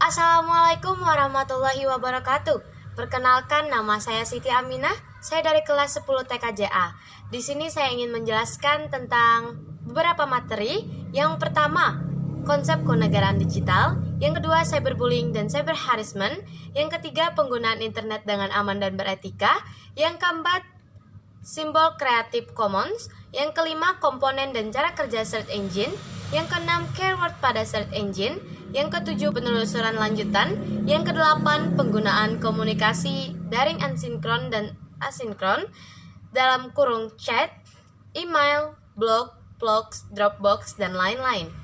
Assalamualaikum warahmatullahi wabarakatuh. Perkenalkan, nama saya Siti Aminah. Saya dari kelas 10 TKJA. Di sini saya ingin menjelaskan tentang beberapa materi. Yang pertama, konsep kenegaraan digital. Yang kedua, cyberbullying dan cyber harassment. Yang ketiga, penggunaan internet dengan aman dan beretika. Yang keempat, simbol Creative Commons. Yang kelima, komponen dan cara kerja search engine. Yang keenam, keyword pada search engine. Yang ketujuh, penelusuran lanjutan. Yang kedelapan, penggunaan komunikasi daring asinkron dan asinkron dalam kurung chat, email, blog, vlogs, Dropbox, dan lain-lain.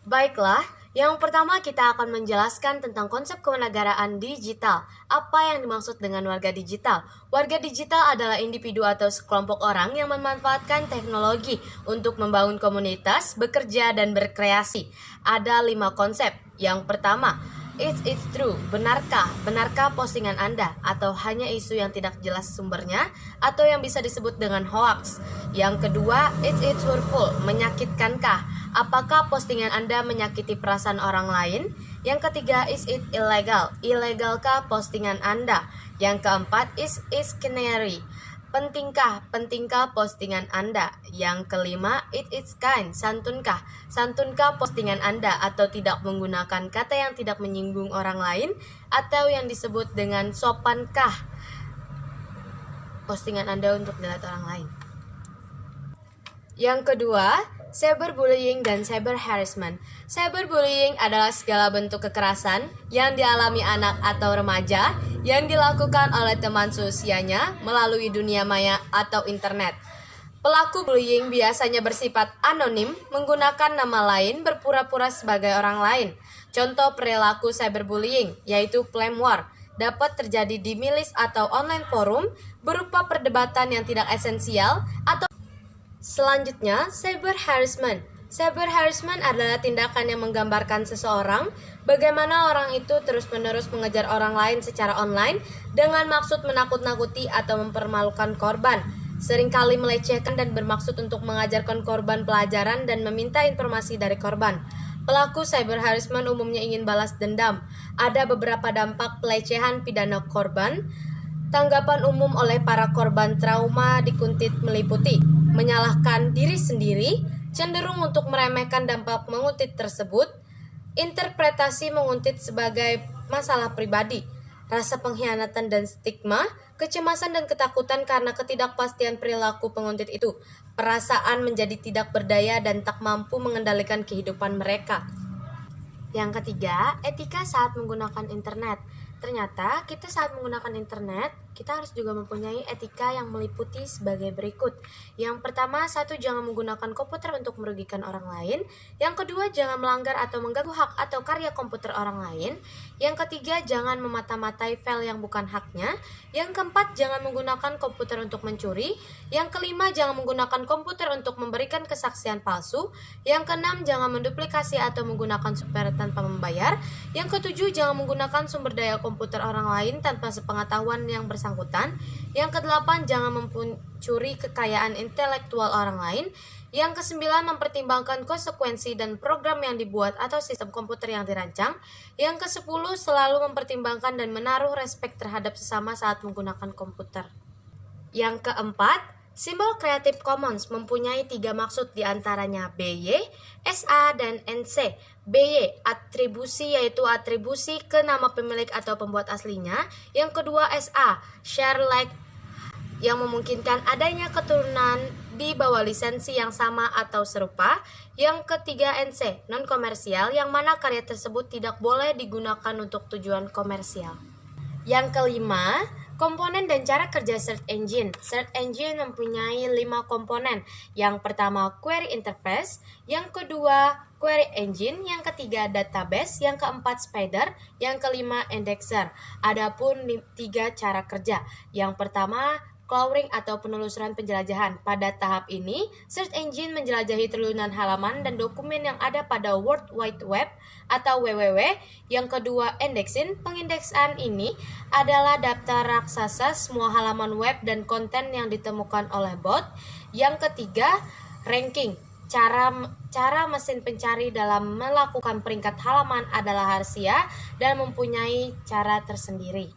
Baiklah, yang pertama kita akan menjelaskan tentang konsep kewarganegaraan digital. Apa yang dimaksud dengan warga digital? Warga digital adalah individu atau sekelompok orang yang memanfaatkan teknologi untuk membangun komunitas, bekerja, dan berkreasi. Ada 5 konsep. Yang pertama, is it true? Benarkah? Benarkah postingan Anda? Atau hanya isu yang tidak jelas sumbernya? Atau yang bisa disebut dengan hoax? Yang kedua, is it hurtful? Menyakitkankah? Apakah postingan Anda menyakiti perasaan orang lain? Yang ketiga, is it illegal? Ilegalkah postingan Anda? Yang keempat, is it canary? Pentingkah postingan Anda? Yang kelima, it is kind. Santunkah? Santunkah postingan Anda? Atau tidak menggunakan kata yang tidak menyinggung orang lain? Atau yang disebut dengan sopankah postingan Anda untuk dilihat orang lain? Yang kedua, cyberbullying dan cyber harassment. Cyberbullying adalah segala bentuk kekerasan yang dialami anak atau remaja yang dilakukan oleh teman seusianya melalui dunia maya atau internet. Pelaku bullying biasanya bersifat anonim, menggunakan nama lain berpura-pura sebagai orang lain. Contoh perilaku cyberbullying yaitu flame war dapat terjadi di milis atau online forum berupa perdebatan yang tidak esensial atau. Selanjutnya, cyber harassment. Cyber harassment adalah tindakan yang menggambarkan seseorang bagaimana orang itu terus-menerus mengejar orang lain secara online dengan maksud menakut-nakuti atau mempermalukan korban, seringkali melecehkan dan bermaksud untuk mengajarkan korban pelajaran dan meminta informasi dari korban. Pelaku cyber harassment umumnya ingin balas dendam. Ada beberapa dampak pelecehan pidana korban. Tanggapan umum oleh para korban trauma dikuntit meliputi menyalahkan diri sendiri, cenderung untuk meremehkan dampak menguntit tersebut, interpretasi menguntit sebagai masalah pribadi, rasa pengkhianatan dan stigma, kecemasan dan ketakutan karena ketidakpastian perilaku penguntit itu, perasaan menjadi tidak berdaya dan tak mampu mengendalikan kehidupan mereka. Yang ketiga, etika saat menggunakan internet. Ternyata kita saat menggunakan internet, kita harus juga mempunyai etika yang meliputi sebagai berikut. Yang pertama, 1. Jangan menggunakan komputer untuk merugikan orang lain. Yang kedua, jangan melanggar atau mengganggu hak atau karya komputer orang lain. Yang ketiga, jangan memata-matai file yang bukan haknya. Yang keempat, jangan menggunakan komputer untuk mencuri. Yang kelima, jangan menggunakan komputer untuk memberikan kesaksian palsu. Yang keenam, jangan menduplikasi atau menggunakan software tanpa membayar. Yang ketujuh, jangan menggunakan sumber daya komputer orang lain tanpa sepengetahuan yang bersangkutan. Yang kedelapan, jangan mencuri kekayaan intelektual orang lain. Yang kesembilan, mempertimbangkan konsekuensi dan program yang dibuat atau sistem komputer yang dirancang. Yang kesepuluh, selalu mempertimbangkan dan menaruh respek terhadap sesama saat menggunakan komputer. Yang keempat, simbol Creative Commons mempunyai 3 maksud diantaranya BY, SA, dan NC. BY, atribusi yaitu atribusi ke nama pemilik atau pembuat aslinya. Yang kedua SA, share like yang memungkinkan adanya keturunan di bawah lisensi yang sama atau serupa. Yang ketiga NC, non-komersial yang mana karya tersebut tidak boleh digunakan untuk tujuan komersial. Yang kelima, komponen dan cara kerja search engine. Search engine mempunyai 5 komponen. Yang pertama, query interface. Yang kedua, query engine. Yang ketiga, database. Yang keempat, spider. Yang kelima, indexer. Adapun 3 cara kerja. Yang pertama, crawling atau penelusuran penjelajahan. Pada tahap ini, search engine menjelajahi triliunan halaman dan dokumen yang ada pada World Wide Web atau WWW. Yang kedua, indexing. Pengindeksan ini adalah daftar raksasa semua halaman web dan konten yang ditemukan oleh bot. Yang ketiga, ranking. Cara mesin pencari dalam melakukan peringkat halaman adalah rahasia dan mempunyai cara tersendiri.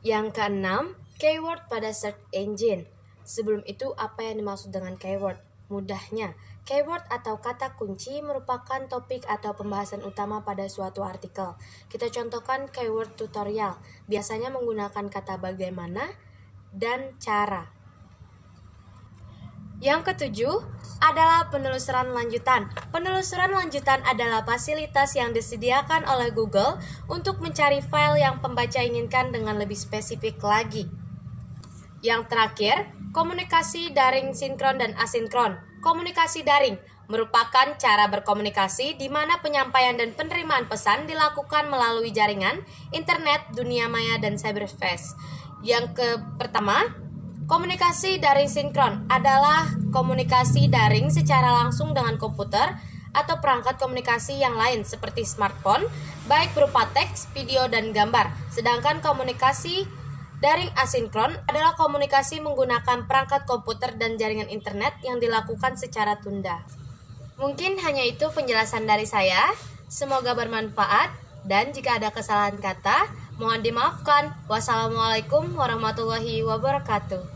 Yang keenam, keyword pada search engine. Sebelum itu, apa yang dimaksud dengan keyword? Mudahnya, keyword atau kata kunci merupakan topik atau pembahasan utama pada suatu artikel. Kita contohkan keyword tutorial, biasanya menggunakan kata bagaimana dan cara. Yang ketujuh adalah penelusuran lanjutan. Penelusuran lanjutan adalah fasilitas yang disediakan oleh Google untuk mencari file yang pembaca inginkan dengan lebih spesifik lagi. Yang terakhir, komunikasi daring sinkron dan asinkron. Komunikasi daring merupakan cara berkomunikasi di mana penyampaian dan penerimaan pesan dilakukan melalui jaringan, internet, dunia maya, dan cyberspace. Yang pertama, komunikasi daring sinkron adalah komunikasi daring secara langsung dengan komputer atau perangkat komunikasi yang lain seperti smartphone, baik berupa teks, video, dan gambar. Sedangkan komunikasi daring asinkron adalah komunikasi menggunakan perangkat komputer dan jaringan internet yang dilakukan secara tunda. Mungkin hanya itu penjelasan dari saya. Semoga bermanfaat dan jika ada kesalahan kata, mohon dimaafkan. Wassalamualaikum warahmatullahi wabarakatuh.